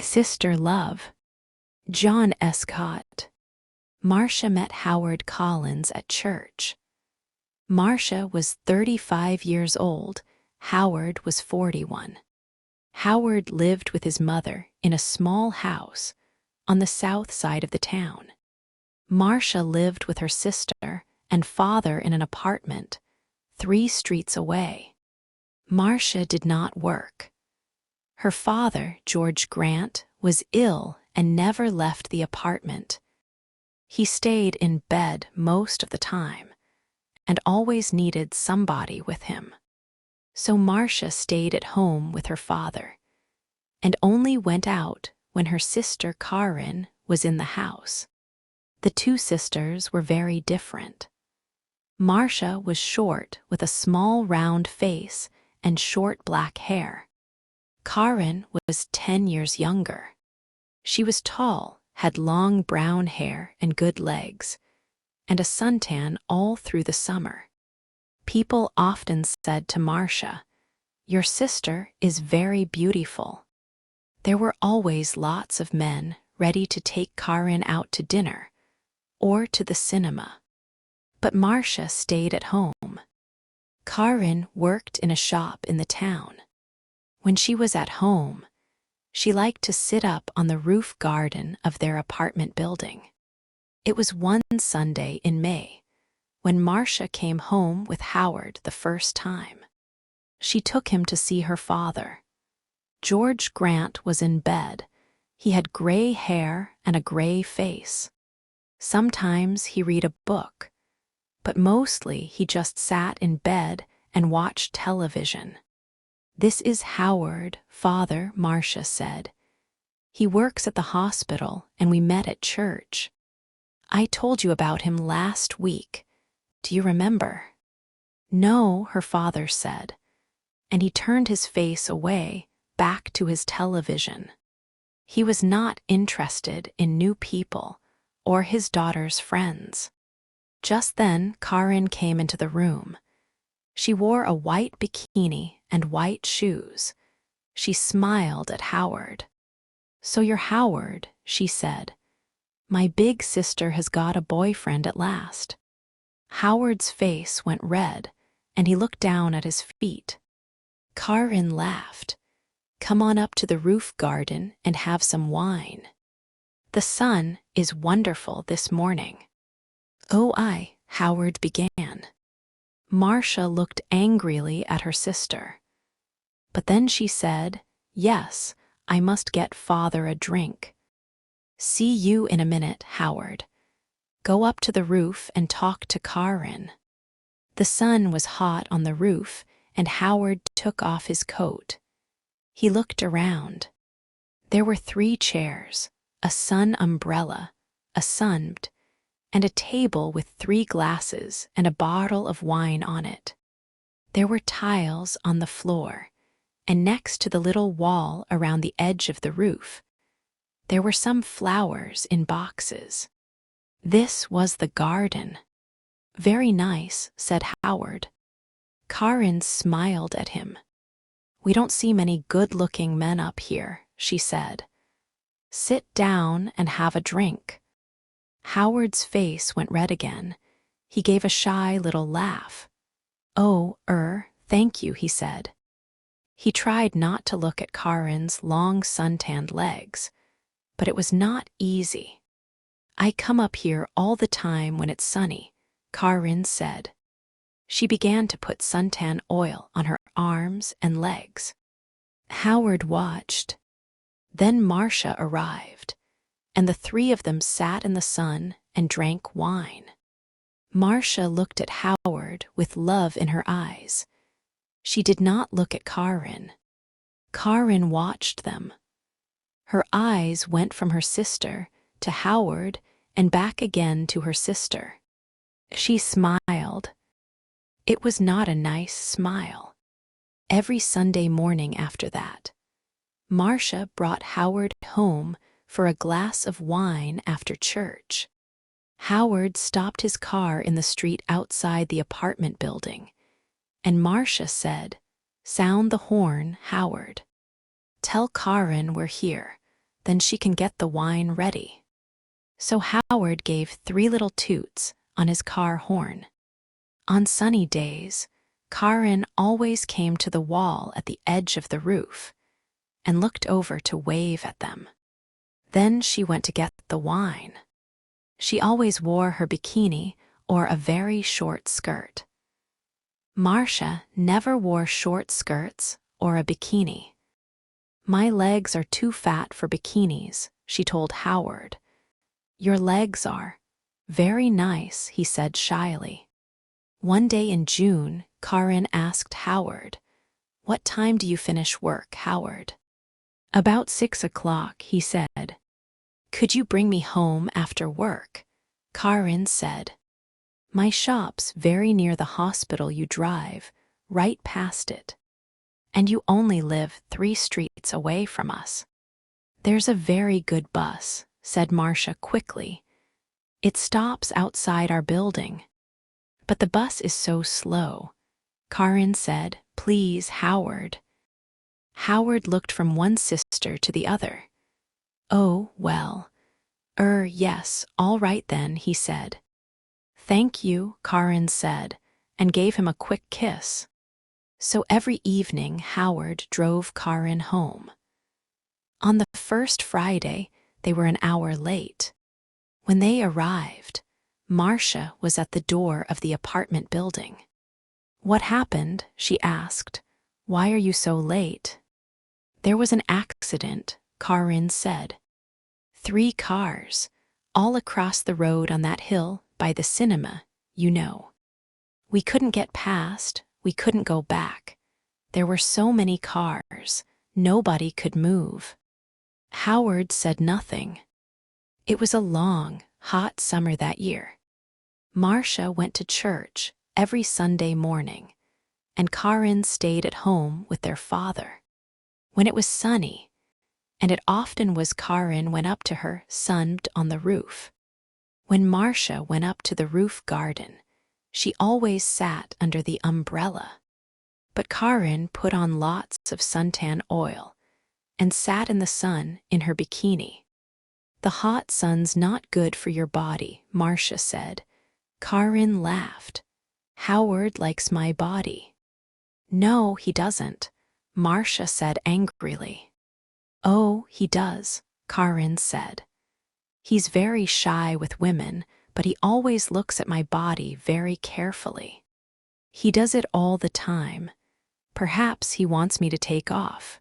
Sister Love. John Escott. Marcia met Howard Collins at church. Marcia was 35 years old. Howard was 41. Howard lived with his mother in a small house on the south side of the town. Marcia lived with her sister and father in an apartment 3 streets away. Marcia did not work. Her father, George Grant, was ill and never left the apartment. He stayed in bed most of the time and always needed somebody with him. So Marcia stayed at home with her father and only went out when her sister Karin was in the house. The 2 sisters were very different. Marcia was short with a small round face and short black hair. Karin was 10 years younger. She was tall, had long brown hair and good legs, and a suntan all through the summer. People often said to Marcia, "Your sister is very beautiful." There were always lots of men ready to take Karin out to dinner or to the cinema. But Marcia stayed at home. Karin worked in a shop in the town. When she was at home, she liked to sit up on the roof garden of their apartment building. It was one Sunday in May when Marcia came home with Howard the first time. She took him to see her father. George Grant was in bed. He had gray hair and a gray face. Sometimes he read a book, but mostly he just sat in bed and watched television. "This is Howard, father," Marcia said. "He works at the hospital and we met at church. I told you about him last week. Do you remember?" "No," her father said, and he turned his face away, back to his television. He was not interested in new people or his daughter's friends. Just then, Karin came into the room. She wore a white bikini and white shoes. She smiled at Howard. "So you're Howard," she said. "My big sister has got a boyfriend at last." Howard's face went red, and he looked down at his feet. Karin laughed. "Come on up to the roof garden and have some wine. The sun is wonderful this morning." "Oh, Howard began. Marcia looked angrily at her sister. But then she said, "Yes, I must get father a drink." "See you in a minute, Howard. Go up to the roof and talk to Karin." The sun was hot on the roof, and Howard took off his coat. He looked around. There were 3 chairs, a sun umbrella, a sunbed, and a table with 3 glasses and a bottle of wine on it. There were tiles on the floor, and next to the little wall around the edge of the roof, there were some flowers in boxes. This was the garden. "Very nice," said Howard. Karin smiled at him. "We don't see many good-looking men up here," she said. "Sit down and have a drink." Howard's face went red again. He gave a shy little laugh. "Oh, thank you," he said. He tried not to look at Karin's long suntanned legs, but it was not easy. "I come up here all the time when it's sunny," Karin said. She began to put suntan oil on her arms and legs. Howard watched. Then Marcia arrived, and the 3 of them sat in the sun and drank wine. Marcia looked at Howard with love in her eyes. She did not look at Karin. Karin watched them. Her eyes went from her sister to Howard and back again to her sister. She smiled. It was not a nice smile. Every Sunday morning after that, Marcia brought Howard home for a glass of wine after church. Howard stopped his car in the street outside the apartment building, and Marcia said, "Sound the horn, Howard. Tell Karin we're here. then she can get the wine ready." So Howard gave 3 little toots on his car horn. On sunny days, Karin always came to the wall at the edge of the roof and looked over to wave at them. Then she went to get the wine. She always wore her bikini or a very short skirt. Marcia never wore short skirts or a bikini. "My legs are too fat for bikinis," she told Howard. "Your legs are very nice," he said shyly. One day in June, Karin asked Howard, "What time do you finish work, Howard?" "About 6 o'clock," he said. "Could you bring me home after work?" Karin said. "My shop's very near the hospital you drive, right past it. And you only live 3 streets away from us." "There's a very good bus," said Marcia quickly. "It stops outside our building." "But the bus is so slow," Karin said. "Please, Howard." Howard looked from one sister to the other. "Oh, well. Yes, all right then," he said. "Thank you," Karin said, and gave him a quick kiss. So every evening Howard drove Karin home. On the first Friday, they were an hour late. When they arrived, Marcia was at the door of the apartment building. "What happened?" she asked. "Why are you so late?" "There was an accident," Karin said. 3 cars, all across the road on that hill by the cinema, you know. We couldn't get past, we couldn't go back. There were so many cars, nobody could move." Howard said nothing. It was a long, hot summer that year. Marcia went to church every Sunday morning, and Karin stayed at home with their father. When it was sunny, and it often was, Karin went up to her, sunned on the roof. When Marcia went up to the roof garden, she always sat under the umbrella. But Karin put on lots of suntan oil and sat in the sun in her bikini. "The hot sun's not good for your body," Marcia said. Karin laughed. "Howard likes my body." "No, he doesn't," Marcia said angrily. "Oh, he does," Karin said. "He's very shy with women, but he always looks at my body very carefully. He does it all the time. Perhaps he wants me to take off."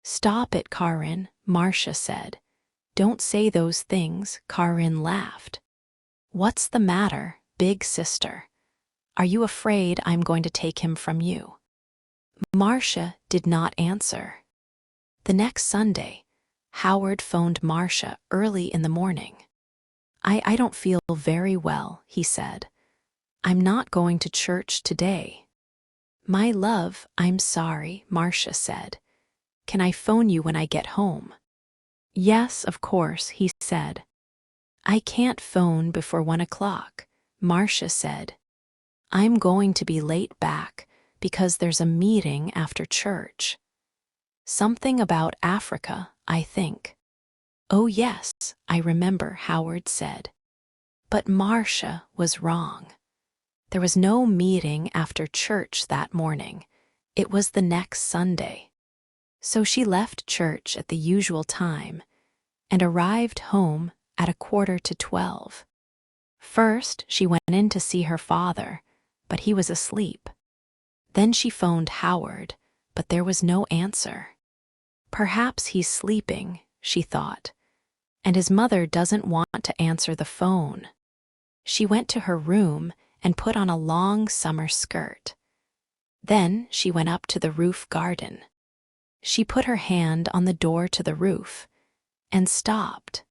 "Stop it, Karin," Marcia said. "Don't say those things," Karin laughed. "What's the matter, big sister? Are you afraid I'm going to take him from you?" Marcia did not answer. The next Sunday, Howard phoned Marcia early in the morning. I don't feel very well," he said. "I'm not going to church today." "My love, I'm sorry," Marcia said. "Can I phone you when I get home?" "Yes, of course," he said. "I can't phone before 1 o'clock," Marcia said. "I'm going to be late back because there's a meeting after church. Something about Africa, I think." "Oh yes, I remember," Howard said. But Marcia was wrong. There was no meeting after church that morning. It was the next Sunday. So she left church at the usual time and arrived home at 11:45. First, she went in to see her father, but he was asleep. Then she phoned Howard, but there was no answer. "Perhaps he's sleeping," she thought, "and his mother doesn't want to answer the phone." She went to her room and put on a long summer skirt. Then she went up to the roof garden. She put her hand on the door to the roof and stopped.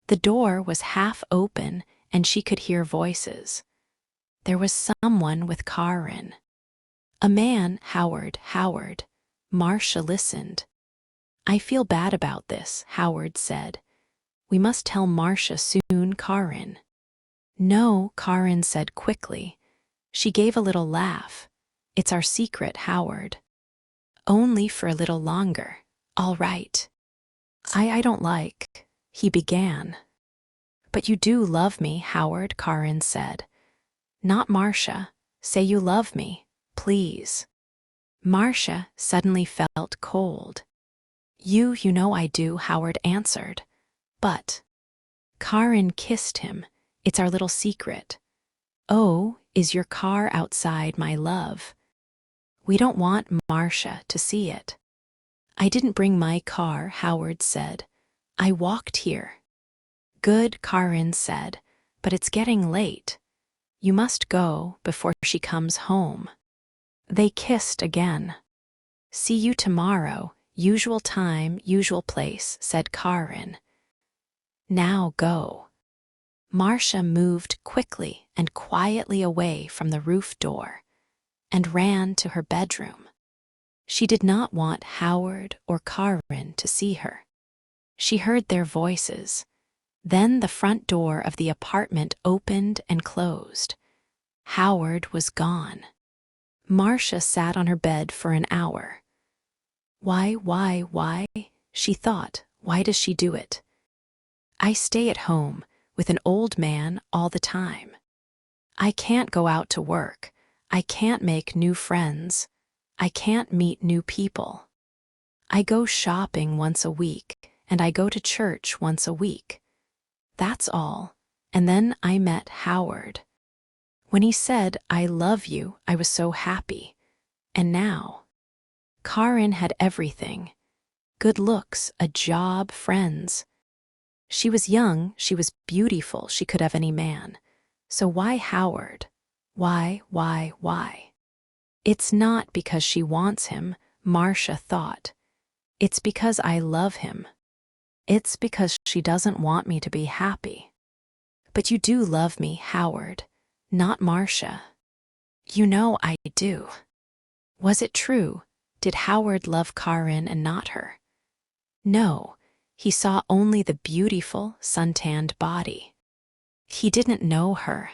The door was half open and she could hear voices. There was someone with Karin. "A man, Howard, Howard." Marcia listened. "I feel bad about this," Howard said. "We must tell Marcia soon, Karin." "No," Karin said quickly. She gave a little laugh. "It's our secret, Howard." "Only for a little longer. All right." I don't like, he began. But you do love me, Howard, Karin said. Not Marcia. Say you love me, please. Marcia suddenly felt cold. You know I do, Howard answered. But Karin kissed him. It's our little secret. Oh, is your car outside, my love? We don't want Marcia to see it. I didn't bring my car, Howard said. I walked here. Good, Karin said, but it's getting late. You must go before she comes home. They kissed again. See you tomorrow, usual time, usual place, said Karin. Now go. Marcia moved quickly and quietly away from the roof door and ran to her bedroom. She did not want Howard or Karin to see her. She heard their voices. Then the front door of the apartment opened and closed. Howard was gone. Marcia sat on her bed for an hour. Why, she thought. Why does she do it? I stay at home with an old man all the time. I can't go out to work. I can't make new friends. I can't meet new people. I go shopping once a week, and I go to church once a week. That's all. And then I met Howard. When he said, I love you, I was so happy. And now? Karin had everything. Good looks, a job, friends. She was young, she was beautiful, she could have any man. So why Howard? Why? It's not because she wants him, Marcia thought. It's because I love him. It's because she doesn't want me to be happy. But you do love me, Howard, not Marcia. You know I do. Was it true? Did Howard love Karin and not her? No, he saw only the beautiful, suntanned body. He didn't know her.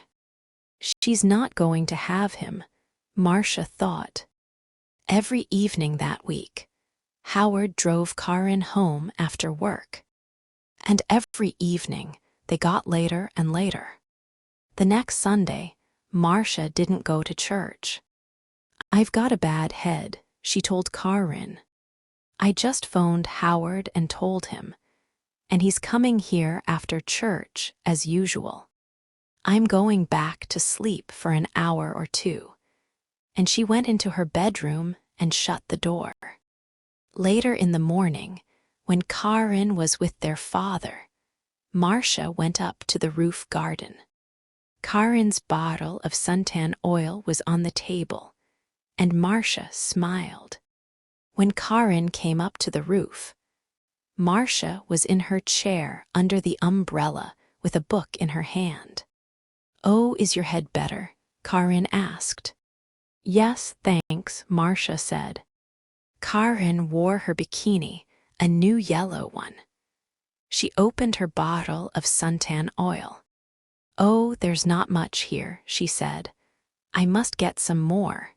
She's not going to have him, Marcia thought. Every evening that week, Howard drove Karin home after work. And every evening, they got later and later. The next Sunday, Marcia didn't go to church. I've got a bad head, she told Karin. I just phoned Howard and told him, and he's coming here after church as usual. I'm going back to sleep for an hour or two. And she went into her bedroom and shut the door. Later in the morning, when Karin was with their father, Marcia went up to the roof garden. Karin's bottle of suntan oil was on the table, and Marcia smiled. When Karin came up to the roof, Marcia was in her chair under the umbrella with a book in her hand. Oh, is your head better? Karin asked. Yes, thanks, Marcia said. Karin wore her bikini, a new yellow one. She opened her bottle of suntan oil. Oh, there's not much here, she said. I must get some more.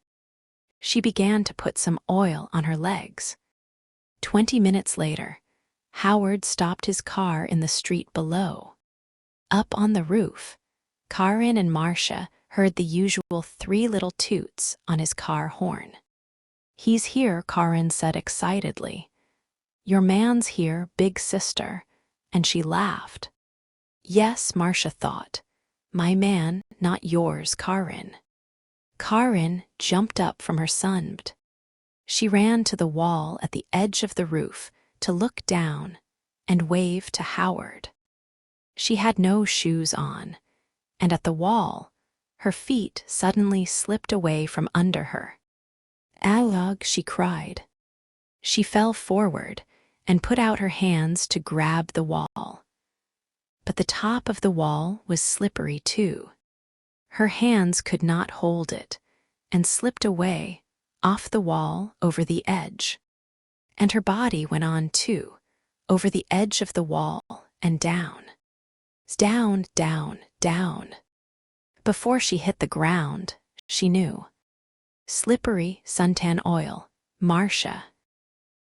She began to put some oil on her legs. 20 minutes later, Howard stopped his car in the street below. Up on the roof, Karin and Marcia heard the usual 3 little toots on his car horn. He's here, Karin said excitedly. Your man's here, big sister, and she laughed. Yes, Marcia thought. My man, not yours, Karin. Karin jumped up from her sunbed. She ran to the wall at the edge of the roof to look down and wave to Howard. She had no shoes on, and at the wall, her feet suddenly slipped away from under her. Alog, she cried. She fell forward and put out her hands to grab the wall. But the top of the wall was slippery too. Her hands could not hold it and slipped away, off the wall, over the edge. And her body went on too, over the edge of the wall and down. Down, down, down. Before she hit the ground, she knew. Slippery suntan oil, Marcia,